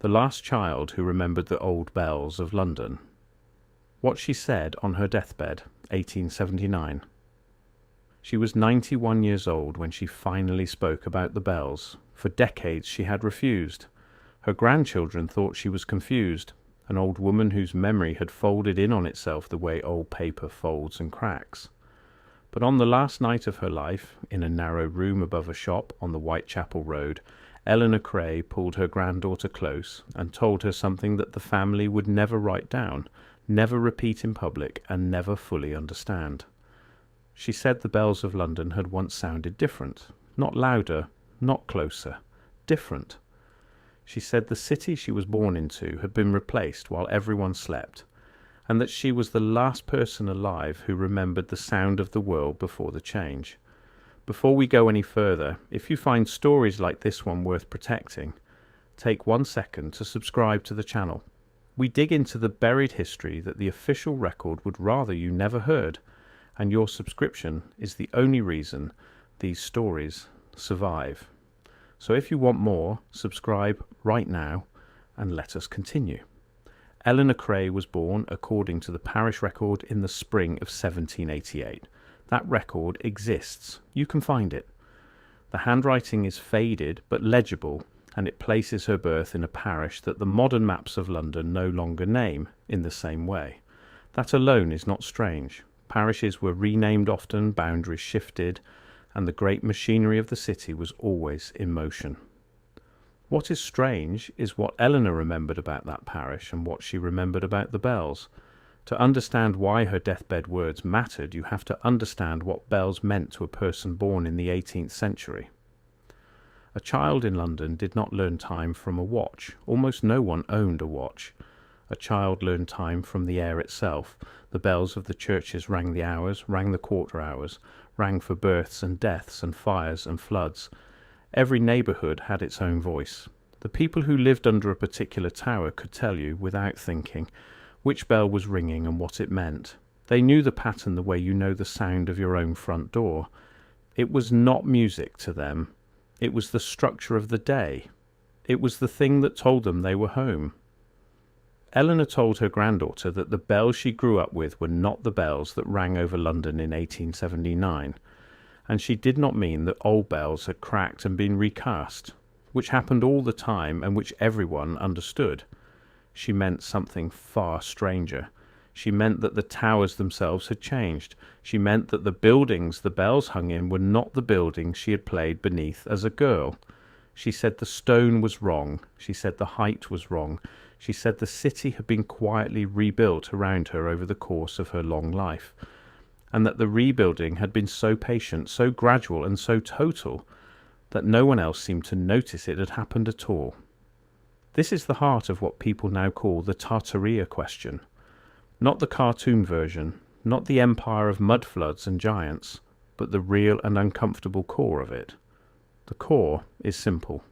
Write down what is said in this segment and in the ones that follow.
the last child who remembered the old bells of London. What she said on her deathbed, 1879. She was 91 years old when she finally spoke about the bells. For decades she had refused. Her grandchildren thought she was confused, an old woman whose memory had folded in on itself the way old paper folds and cracks. But on the last night of her life, in a narrow room above a shop on the Whitechapel Road, Eleanor Cray pulled her granddaughter close and told her something that the family would never write down, never repeat in public, and never fully understand. She said the bells of London had once sounded different, not louder, not closer, different. She said the city she was born into had been replaced while everyone slept, and that she was the last person alive who remembered the sound of the world before the change. Before we go any further, if you find stories like this one worth protecting, take 1 second to subscribe to the channel. We dig into the buried history that the official record would rather you never heard, and your subscription is the only reason these stories survive. So if you want more, subscribe right now and let us continue. Eleanor Cray was born according to the parish record in the spring of 1788. That record exists. You can find it. The handwriting is faded but legible, and it places her birth in a parish that the modern maps of London no longer name in the same way. That alone is not strange. Parishes were renamed often, boundaries shifted, and the great machinery of the city was always in motion. What is strange is what Eleanor remembered about that parish and what she remembered about the bells. To understand why her deathbed words mattered, you have to understand what bells meant to a person born in the 18th century. A child in London did not learn time from a watch. Almost no one owned a watch. A child learned time from the air itself. The bells of the churches rang the hours, rang the quarter hours, rang for births and deaths and fires and floods. Every neighbourhood had its own voice. The people who lived under a particular tower could tell you, without thinking, which bell was ringing and what it meant. They knew the pattern the way you know the sound of your own front door. It was not music to them. It was the structure of the day. It was the thing that told them they were home. Eleanor told her granddaughter that the bells she grew up with were not the bells that rang over London in 1879, and she did not mean that old bells had cracked and been recast, which happened all the time and which everyone understood. She meant something far stranger. She meant that the towers themselves had changed. She meant that the buildings the bells hung in were not the buildings she had played beneath as a girl. She said the stone was wrong. She said the height was wrong. She said the city had been quietly rebuilt around her over the course of her long life, and that the rebuilding had been so patient, so gradual, and so total that no one else seemed to notice it had happened at all. This is the heart of what people now call the Tartaria question. Not the cartoon version, not the empire of mud floods and giants, but the real and uncomfortable core of it. The core is simple.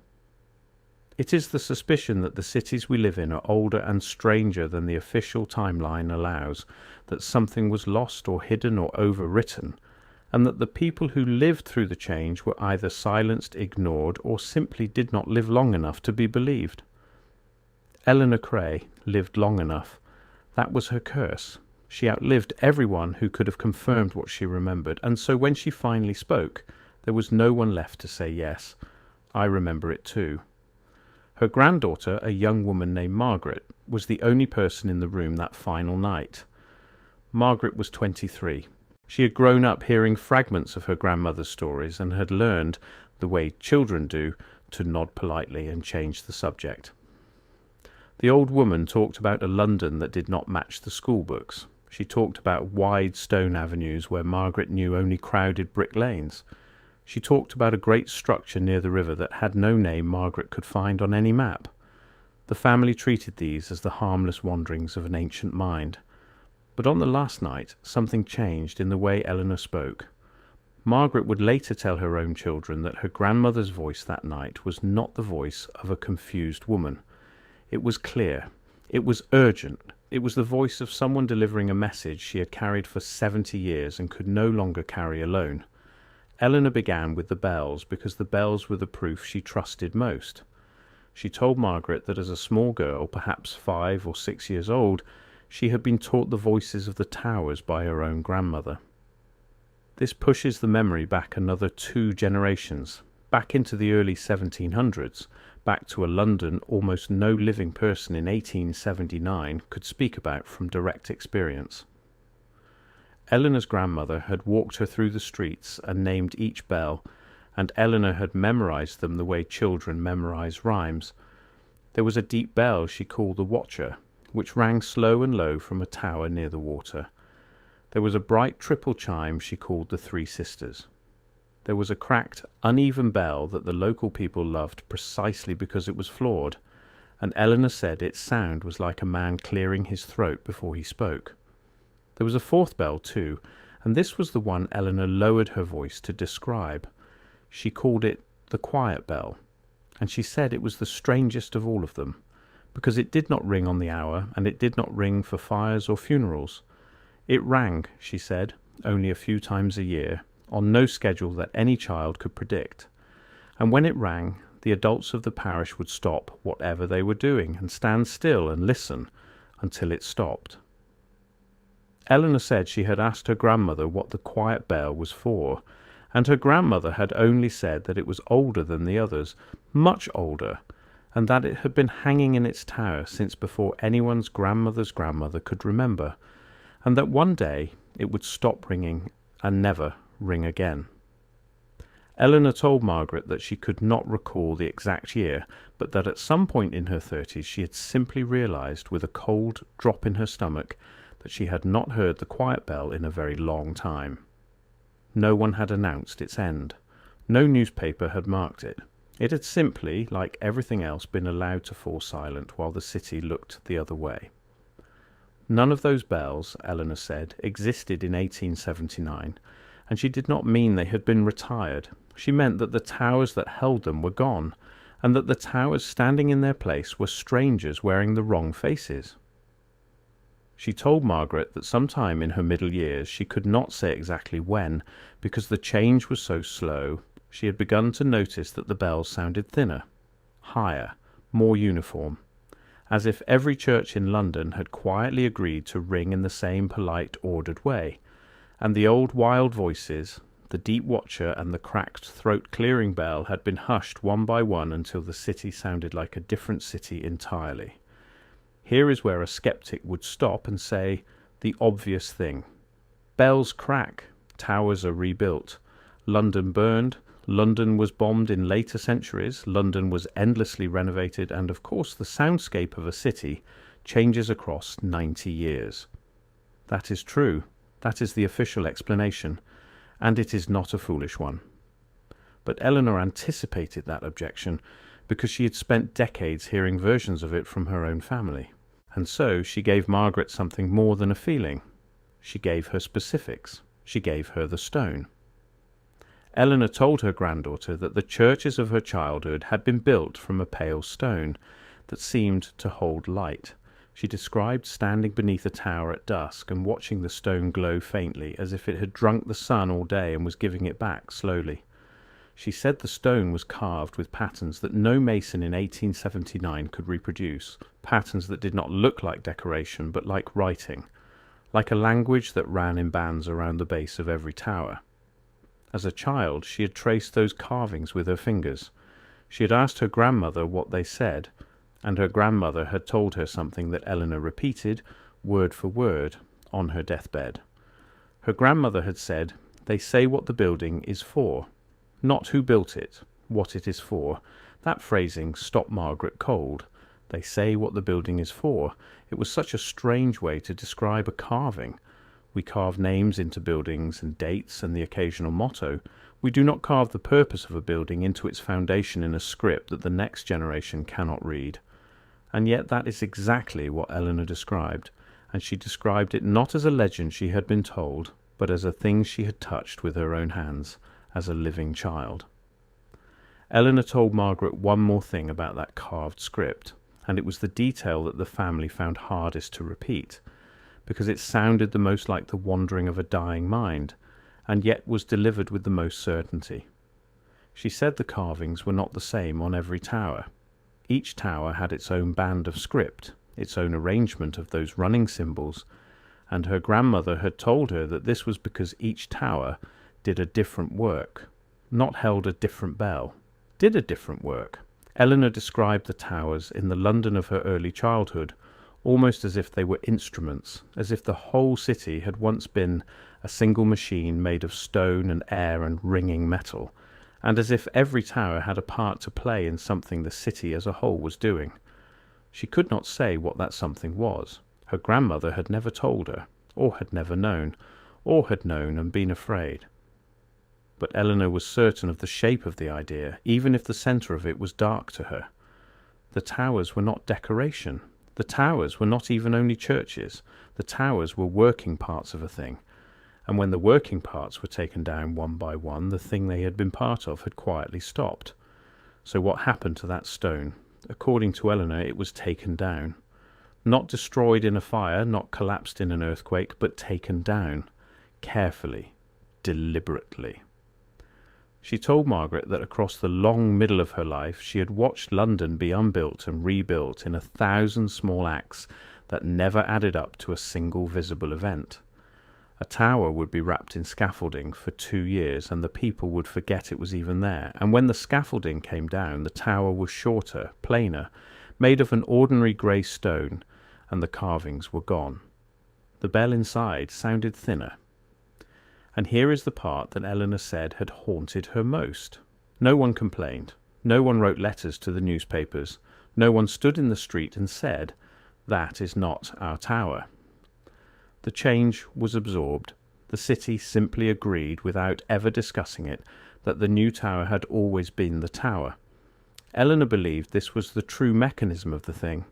It is the suspicion that the cities we live in are older and stranger than the official timeline allows, that something was lost or hidden or overwritten, and that the people who lived through the change were either silenced, ignored, or simply did not live long enough to be believed. Eleanor Cray lived long enough. That was her curse. She outlived everyone who could have confirmed what she remembered, and so when she finally spoke, there was no one left to say yes. I remember it too. Her granddaughter, a young woman named Margaret, was the only person in the room that final night. Margaret was 23. She had grown up hearing fragments of her grandmother's stories and had learned, the way children do, to nod politely and change the subject. The old woman talked about a London that did not match the school books. She talked about wide stone avenues where Margaret knew only crowded brick lanes. She talked about a great structure near the river that had no name Margaret could find on any map. The family treated these as the harmless wanderings of an ancient mind. But on the last night, something changed in the way Eleanor spoke. Margaret would later tell her own children that her grandmother's voice that night was not the voice of a confused woman. It was clear. It was urgent. It was the voice of someone delivering a message she had carried for 70 years and could no longer carry alone. Eleanor began with the bells because the bells were the proof she trusted most. She told Margaret that as a small girl, perhaps 5 or 6 years old, she had been taught the voices of the towers by her own grandmother. This pushes the memory back another 2 generations, back into the early 1700s, back to a London almost no living person in 1879 could speak about from direct experience. Eleanor's grandmother had walked her through the streets and named each bell, and Eleanor had memorized them the way children memorize rhymes. There was a deep bell she called the Watcher, which rang slow and low from a tower near the water. There was a bright triple chime she called the Three Sisters. There was a cracked, uneven bell that the local people loved precisely because it was flawed, and Eleanor said its sound was like a man clearing his throat before he spoke. There was a 4th bell too, and this was the one Eleanor lowered her voice to describe. She called it the Quiet Bell, and she said it was the strangest of all of them, because it did not ring on the hour, and it did not ring for fires or funerals. It rang, she said, only a few times a year, on no schedule that any child could predict. And when it rang, the adults of the parish would stop whatever they were doing and stand still and listen until it stopped. Eleanor said she had asked her grandmother what the Quiet Bell was for, and her grandmother had only said that it was older than the others, much older, and that it had been hanging in its tower since before anyone's grandmother's grandmother could remember, and that one day it would stop ringing and never ring again. Eleanor told Margaret that she could not recall the exact year, but that at some point in her 30s she had simply realized, with a cold drop in her stomach, that she had not heard the Quiet Bell in a very long time. No one had announced its end. No newspaper had marked it. It had simply, like everything else, been allowed to fall silent while the city looked the other way. None of those bells, Eleanor said, existed in 1879, and she did not mean they had been retired. She meant that the towers that held them were gone, and that the towers standing in their place were strangers wearing the wrong faces. She told Margaret that sometime in her middle years, she could not say exactly when, because the change was so slow, she had begun to notice that the bells sounded thinner, higher, more uniform, as if every church in London had quietly agreed to ring in the same polite, ordered way, and the old wild voices, the deep watcher and the cracked throat-clearing bell had been hushed one by one until the city sounded like a different city entirely. Here is where a skeptic would stop and say the obvious thing. Bells crack, towers are rebuilt. London burned, London was bombed in later centuries, London was endlessly renovated, and of course the soundscape of a city changes across 90 years. That is true. That is the official explanation, and it is not a foolish one. But Eleanor anticipated that objection because she had spent decades hearing versions of it from her own family. And so she gave Margaret something more than a feeling. She gave her specifics. She gave her the stone. Eleanor told her granddaughter that the churches of her childhood had been built from a pale stone that seemed to hold light. She described standing beneath a tower at dusk and watching the stone glow faintly, as if it had drunk the sun all day and was giving it back slowly. She said the stone was carved with patterns that no mason in 1879 could reproduce, patterns that did not look like decoration but like writing, like a language that ran in bands around the base of every tower. As a child, she had traced those carvings with her fingers. She had asked her grandmother what they said, and her grandmother had told her something that Eleanor repeated, word for word, on her deathbed. Her grandmother had said, "They say what the building is for. Not who built it, what it is for." That phrasing stopped Margaret cold. They say what the building is for. It was such a strange way to describe a carving. We carve names into buildings and dates and the occasional motto. We do not carve the purpose of a building into its foundation in a script that the next generation cannot read. And yet that is exactly what Eleanor described, and she described it not as a legend she had been told, but as a thing she had touched with her own hands, as a living child. Eleanor told Margaret one more thing about that carved script, and it was the detail that the family found hardest to repeat, because it sounded the most like the wandering of a dying mind, and yet was delivered with the most certainty. She said the carvings were not the same on every tower. each tower had its own band of script, its own arrangement of those running symbols, and her grandmother had told her that this was because each tower did a different work, not held a different bell, did a different work. Eleanor described the towers in the London of her early childhood almost as if they were instruments, as if the whole city had once been a single machine made of stone and air and ringing metal, and as if every tower had a part to play in something the city as a whole was doing. She could not say what that something was. Her grandmother had never told her, or had never known, or had known and been afraid. But Eleanor was certain of the shape of the idea, even if the centre of it was dark to her. The towers were not decoration. The towers were not even only churches. The towers were working parts of a thing. And when the working parts were taken down one by one, the thing they had been part of had quietly stopped. So what happened to that stone? According to Eleanor, it was taken down. Not destroyed in a fire, not collapsed in an earthquake, but taken down. Carefully. Deliberately. She told Margaret that across the long middle of her life she had watched London be unbuilt and rebuilt in 1,000 small acts that never added up to a single visible event. A tower would be wrapped in scaffolding for 2 years and the people would forget it was even there, and when the scaffolding came down the tower was shorter, plainer, made of an ordinary grey stone, and the carvings were gone. The bell inside sounded thinner. And here is the part that Eleanor said had haunted her most. No one complained. No one wrote letters to the newspapers. No one stood in the street and said, "That is not our tower." The change was absorbed. The city simply agreed, without ever discussing it, that the new tower had always been the tower. Eleanor believed this was the true mechanism of the thing.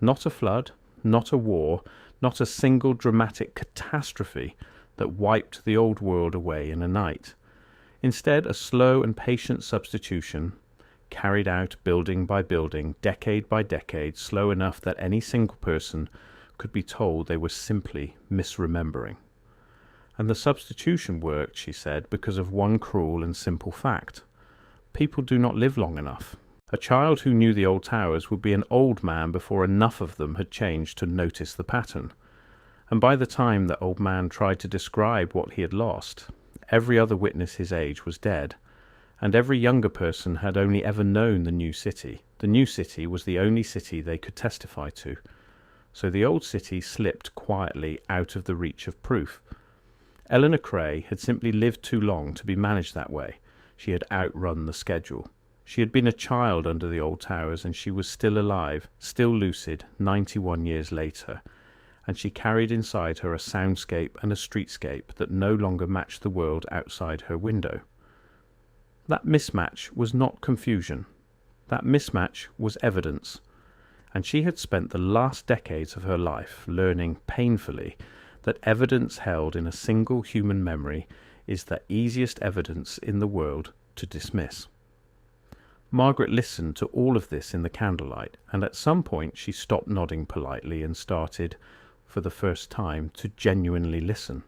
Not a flood, not a war, not a single dramatic catastrophe that wiped the old world away in a night. Instead, a slow and patient substitution, carried out building by building, decade by decade, slow enough that any single person could be told they were simply misremembering. And the substitution worked, she said, because of one cruel and simple fact. People do not live long enough. A child who knew the old towers would be an old man before enough of them had changed to notice the pattern. And by the time the old man tried to describe what he had lost, every other witness his age was dead, and every younger person had only ever known the new city. The new city was the only city they could testify to. So the old city slipped quietly out of the reach of proof. Eleanor Cray had simply lived too long to be managed that way. She had outrun the schedule. She had been a child under the old towers, and she was still alive, still lucid, 91 years later. And she carried inside her a soundscape and a streetscape that no longer matched the world outside her window. That mismatch was not confusion. That mismatch was evidence. And she had spent the last decades of her life learning painfully that evidence held in a single human memory is the easiest evidence in the world to dismiss. Margaret listened to all of this in the candlelight, and at some point she stopped nodding politely and started, for the first time, to genuinely listen.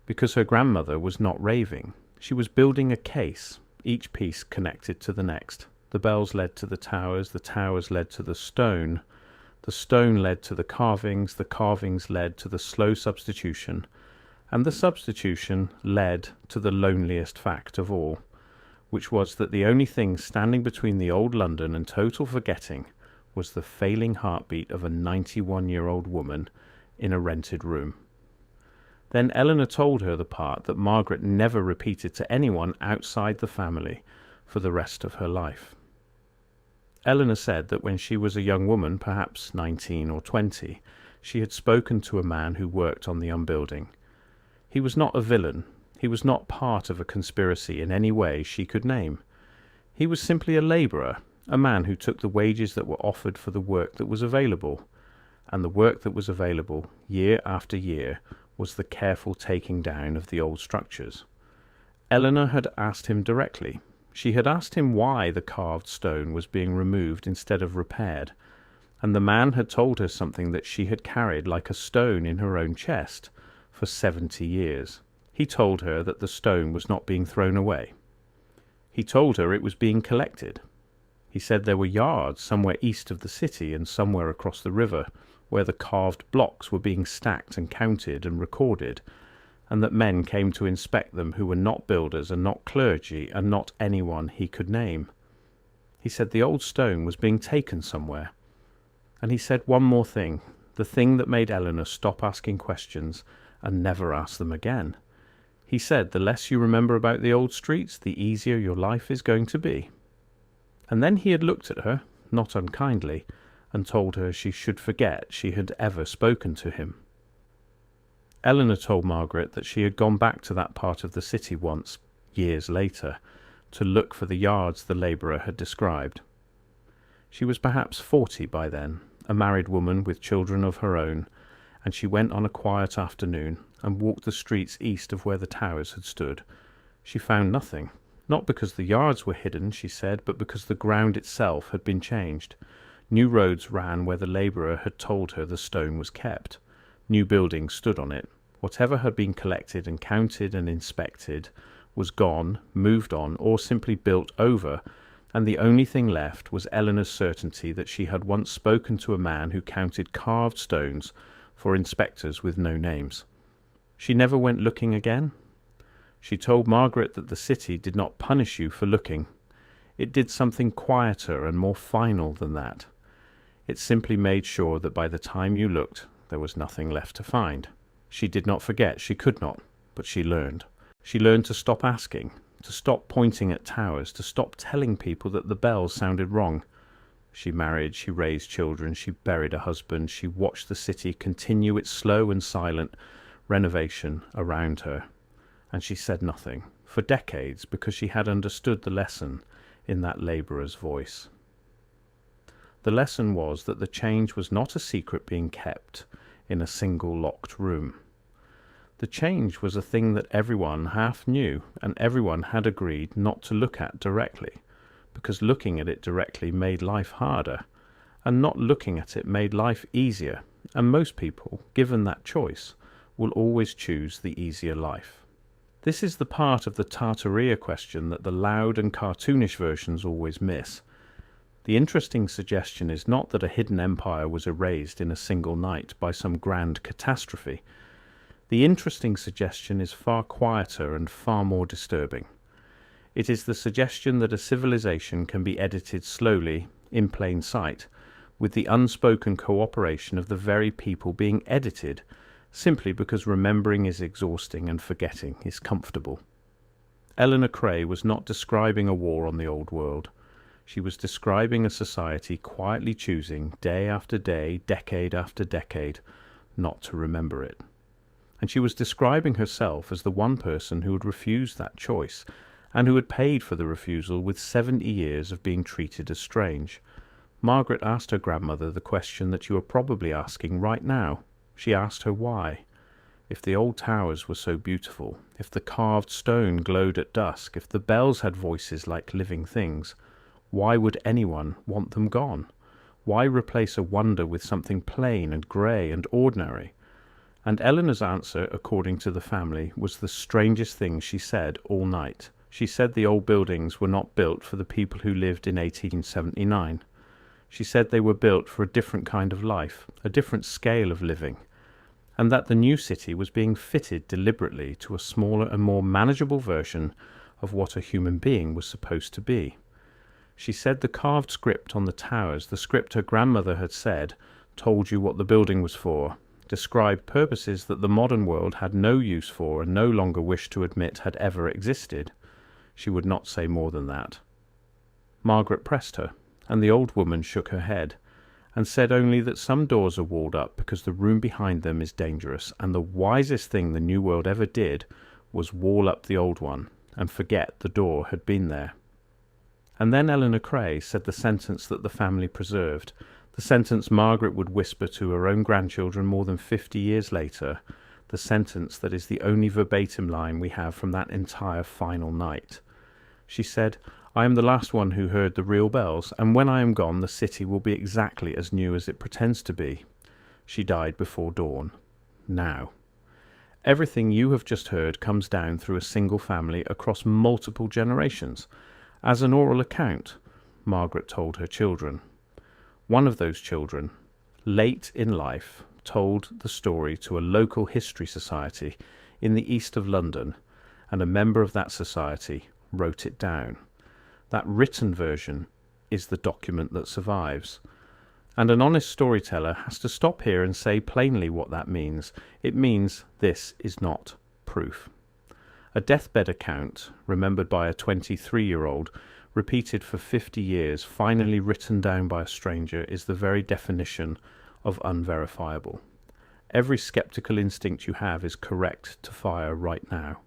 Because her grandmother was not raving. She was building a case, each piece connected to the next. The bells led to the towers led to the stone led to the carvings led to the slow substitution, and the substitution led to the loneliest fact of all, which was that the only thing standing between the old London and total forgetting was the failing heartbeat of a 91-year-old woman in a rented room. Then Eleanor told her the part that Margaret never repeated to anyone outside the family for the rest of her life. Eleanor said that when she was a young woman, perhaps 19 or 20, she had spoken to a man who worked on the unbuilding. He was not a villain. He was not part of a conspiracy in any way she could name. He was simply a labourer, a man who took the wages that were offered for the work that was available. And the work that was available, year after year, was the careful taking down of the old structures. Eleanor had asked him directly. She had asked him why the carved stone was being removed instead of repaired, and the man had told her something that she had carried like a stone in her own chest for 70 years. He told her that the stone was not being thrown away. He told her it was being collected. He said there were yards somewhere east of the city and somewhere across the river where the carved blocks were being stacked and counted and recorded, and that men came to inspect them who were not builders and not clergy and not anyone he could name. He said the old stone was being taken somewhere. And he said one more thing, the thing that made Eleanor stop asking questions and never ask them again. He said the less you remember about the old streets, the easier your life is going to be. And then he had looked at her, not unkindly, and told her she should forget she had ever spoken to him. Eleanor told Margaret that she had gone back to that part of the city once, years later, to look for the yards the labourer had described. She was perhaps 40 by then, a married woman with children of her own, and she went on a quiet afternoon and walked the streets east of where the towers had stood. She found nothing, not because the yards were hidden, she said, but because the ground itself had been changed. New roads ran where the labourer had told her the stone was kept. New buildings stood on it. Whatever had been collected and counted and inspected was gone, moved on, or simply built over, and the only thing left was Eleanor's certainty that she had once spoken to a man who counted carved stones for inspectors with no names. She never went looking again. She told Margaret that the city did not punish you for looking. It did something quieter and more final than that. It simply made sure that by the time you looked, there was nothing left to find. She did not forget, she could not, but she learned. She learned to stop asking, to stop pointing at towers, to stop telling people that the bells sounded wrong. She married, she raised children, she buried a husband, she watched the city continue its slow and silent renovation around her. And she said nothing, for decades, because she had understood the lesson in that labourer's voice. The lesson was that the change was not a secret being kept in a single locked room. The change was a thing that everyone half knew, and everyone had agreed not to look at directly, because looking at it directly made life harder, and not looking at it made life easier, and most people, given that choice, will always choose the easier life. This is the part of the Tartaria question that the loud and cartoonish versions always miss. The interesting suggestion is not that a hidden empire was erased in a single night by some grand catastrophe. The interesting suggestion is far quieter and far more disturbing. It is the suggestion that a civilization can be edited slowly, in plain sight, with the unspoken cooperation of the very people being edited, simply because remembering is exhausting and forgetting is comfortable. Eleanor Cray was not describing a war on the old world. She was describing a society quietly choosing, day after day, decade after decade, not to remember it. And she was describing herself as the one person who had refused that choice, and who had paid for the refusal with 70 years of being treated as strange. Margaret asked her grandmother the question that you are probably asking right now. She asked her why. If the old towers were so beautiful, if the carved stone glowed at dusk, if the bells had voices like living things, why would anyone want them gone? Why replace a wonder with something plain and grey and ordinary? And Eleanor's answer, according to the family, was the strangest thing she said all night. She said the old buildings were not built for the people who lived in 1879. She said they were built for a different kind of life, a different scale of living, and that the new city was being fitted deliberately to a smaller and more manageable version of what a human being was supposed to be. She said the carved script on the towers, the script her grandmother had said, told you what the building was for, described purposes that the modern world had no use for and no longer wished to admit had ever existed. She would not say more than that. Margaret pressed her, and the old woman shook her head, and said only that some doors are walled up because the room behind them is dangerous, and the wisest thing the new world ever did was wall up the old one, and forget the door had been there. And then Eleanor Cray said the sentence that the family preserved, the sentence Margaret would whisper to her own grandchildren more than 50 years later, the sentence that is the only verbatim line we have from that entire final night. She said, "I am the last one who heard the real bells, and when I am gone the city will be exactly as new as it pretends to be." She died before dawn. Now. Everything you have just heard comes down through a single family across multiple generations, as an oral account, Margaret told her children. One of those children, late in life, told the story to a local history society in the east of London, and a member of that society wrote it down. That written version is the document that survives. And an honest storyteller has to stop here and say plainly what that means. It means this is not proof. A deathbed account, remembered by a 23-year-old, repeated for 50 years, finally written down by a stranger, is the very definition of unverifiable. Every skeptical instinct you have is correct to fire right now.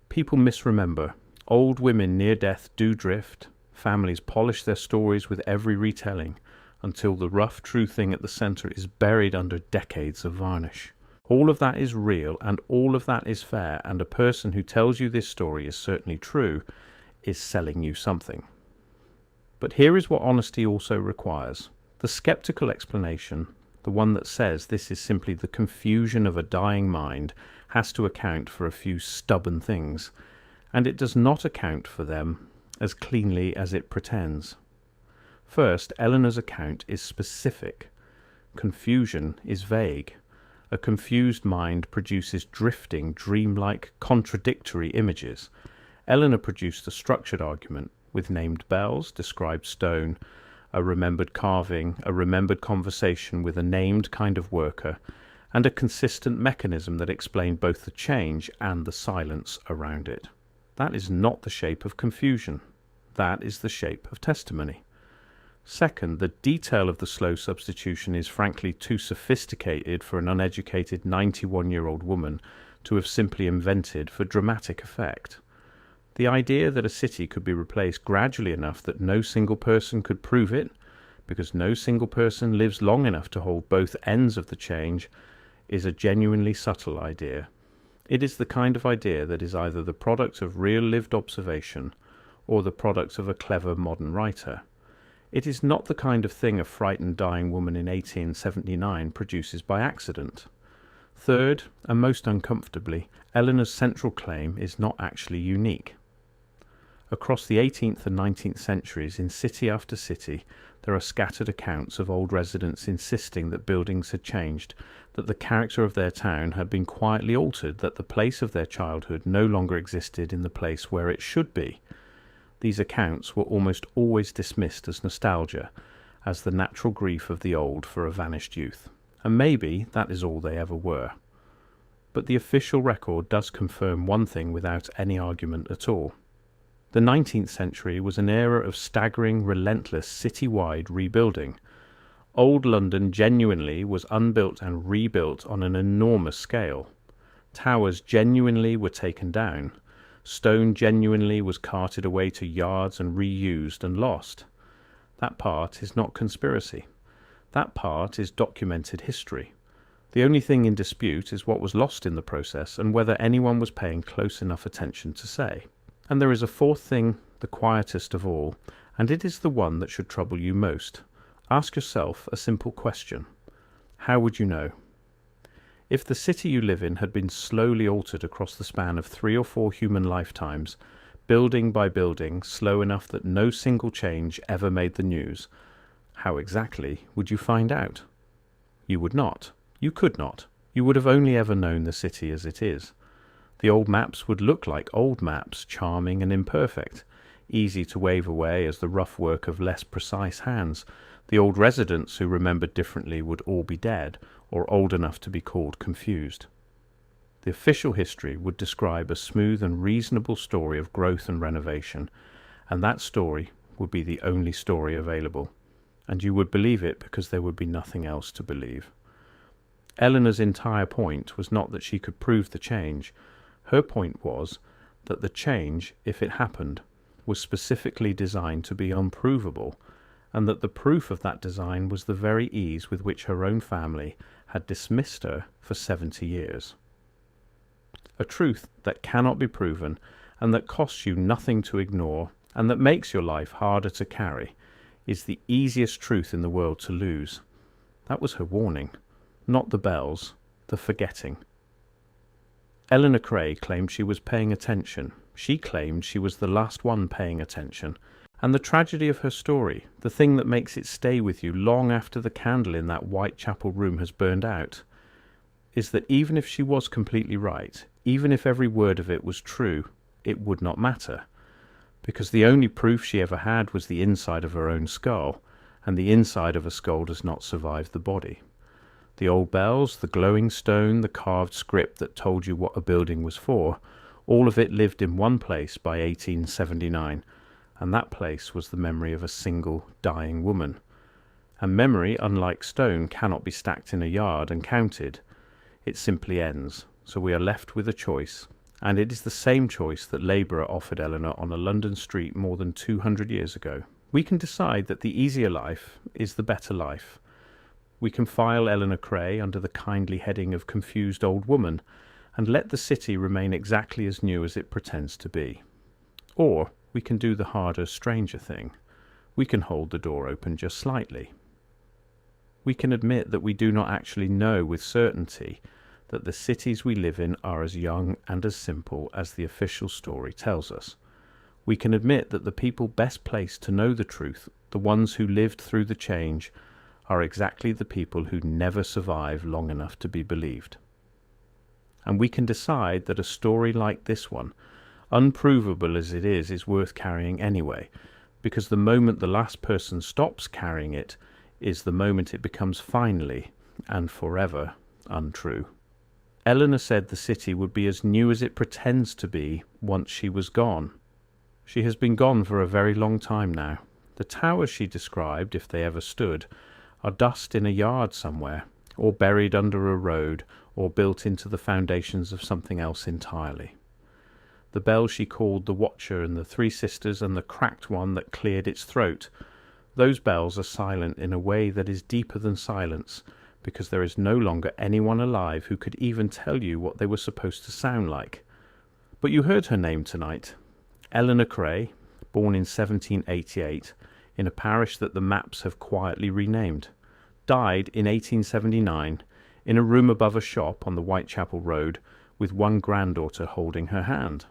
People misremember. Old women near death do drift. Families polish their stories with every retelling until the rough true thing at the centre is buried under decades of varnish. All of that is real, and all of that is fair, and a person who tells you this story is certainly true is selling you something. But here is what honesty also requires. The skeptical explanation, the one that says this is simply the confusion of a dying mind, has to account for a few stubborn things, and it does not account for them as cleanly as it pretends. First, Eleanor's account is specific. Confusion is vague. A confused mind produces drifting, dreamlike, contradictory images. Eleanor produced a structured argument with named bells, described stone, a remembered carving, a remembered conversation with a named kind of worker, and a consistent mechanism that explained both the change and the silence around it. That is not the shape of confusion. That is the shape of testimony. Second, the detail of the slow substitution is frankly too sophisticated for an uneducated 91-year-old woman to have simply invented for dramatic effect. The idea that a city could be replaced gradually enough that no single person could prove it, because no single person lives long enough to hold both ends of the change, is a genuinely subtle idea. It is the kind of idea that is either the product of real lived observation or the product of a clever modern writer. It is not the kind of thing a frightened dying woman in 1879 produces by accident. Third, and most uncomfortably, Eleanor's central claim is not actually unique. Across the 18th and 19th centuries, in city after city, there are scattered accounts of old residents insisting that buildings had changed, that the character of their town had been quietly altered, that the place of their childhood no longer existed in the place where it should be. These accounts were almost always dismissed as nostalgia, as the natural grief of the old for a vanished youth. And maybe that is all they ever were. But the official record does confirm one thing without any argument at all. The 19th century was an era of staggering, relentless, city-wide rebuilding. Old London genuinely was unbuilt and rebuilt on an enormous scale. Towers genuinely were taken down. Stone genuinely was carted away to yards and reused and lost. That part is not conspiracy. That part is documented history. The only thing in dispute is what was lost in the process and whether anyone was paying close enough attention to say. And there is a fourth thing, the quietest of all, and it is the one that should trouble you most. Ask yourself a simple question. How would you know? If the city you live in had been slowly altered across the span of 3 or 4 human lifetimes, building by building, slow enough that no single change ever made the news, how exactly would you find out? You would not. You could not. You would have only ever known the city as it is. The old maps would look like old maps, charming and imperfect, easy to wave away as the rough work of less precise hands. The old residents who remembered differently would all be dead, or old enough to be called confused. The official history would describe a smooth and reasonable story of growth and renovation, and that story would be the only story available, and you would believe it because there would be nothing else to believe. Eleanor's entire point was not that she could prove the change. Her point was that the change, if it happened, was specifically designed to be unprovable, and that the proof of that design was the very ease with which her own family had dismissed her for 70 years. A truth that cannot be proven, and that costs you nothing to ignore, and that makes your life harder to carry, is the easiest truth in the world to lose. That was her warning, not the bells, the forgetting. Eleanor Cray claimed she was paying attention. She claimed she was the last one paying attention, And the tragedy of her story, the thing that makes it stay with you long after the candle in that Whitechapel room has burned out, is that even if she was completely right, even if every word of it was true, it would not matter, because the only proof she ever had was the inside of her own skull, and the inside of a skull does not survive the body. The old bells, the glowing stone, the carved script that told you what a building was for, all of it lived in one place by 1879, and that place was the memory of a single dying woman. And memory, unlike stone, cannot be stacked in a yard and counted. It simply ends, so we are left with a choice, and it is the same choice that Labourer offered Eleanor on a London street more than 200 years ago. We can decide that the easier life is the better life. We can file Eleanor Cray under the kindly heading of confused old woman, and let the city remain exactly as new as it pretends to be. Or we can do the harder, stranger thing. We can hold the door open just slightly. We can admit that we do not actually know with certainty that the cities we live in are as young and as simple as the official story tells us. We can admit that the people best placed to know the truth, the ones who lived through the change, are exactly the people who never survive long enough to be believed. And we can decide that a story like this one, unprovable as it is worth carrying anyway, because the moment the last person stops carrying it is the moment it becomes finally and forever untrue. Eleanor said the city would be as new as it pretends to be once she was gone. She has been gone for a very long time now. The towers she described, if they ever stood, are dust in a yard somewhere, or buried under a road, or built into the foundations of something else entirely. The bell she called the Watcher, and the Three Sisters, and the cracked one that cleared its throat, those bells are silent in a way that is deeper than silence, because there is no longer anyone alive who could even tell you what they were supposed to sound like. But you heard her name tonight. Eleanor Cray, born in 1788, in a parish that the maps have quietly renamed, died in 1879 in a room above a shop on the Whitechapel Road with one granddaughter holding her hand.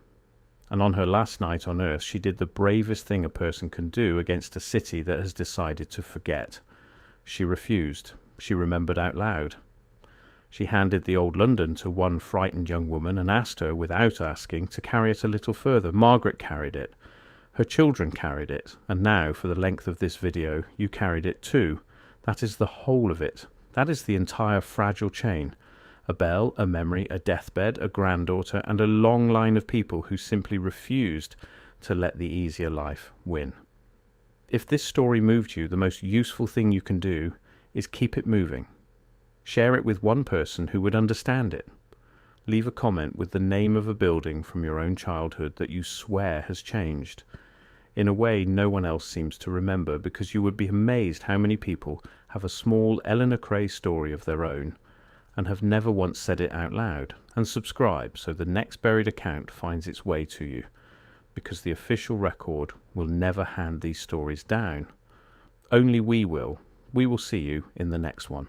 And on her last night on earth she did the bravest thing a person can do against a city that has decided to forget. She refused. She remembered out loud. She handed the old London to one frightened young woman and asked her, without asking, to carry it a little further. Margaret carried it. Her children carried it. And now, for the length of this video, you carried it too. That is the whole of it. That is the entire fragile chain. A bell, a memory, a deathbed, a granddaughter, and a long line of people who simply refused to let the easier life win. If this story moved you, the most useful thing you can do is keep it moving. Share it with one person who would understand it. Leave a comment with the name of a building from your own childhood that you swear has changed, in a way no one else seems to remember, because you would be amazed how many people have a small Eleanor Cray story of their own and have never once said it out loud. And subscribe so the next buried account finds its way to you, because the official record will never hand these stories down. Only we will. We will see you in the next one.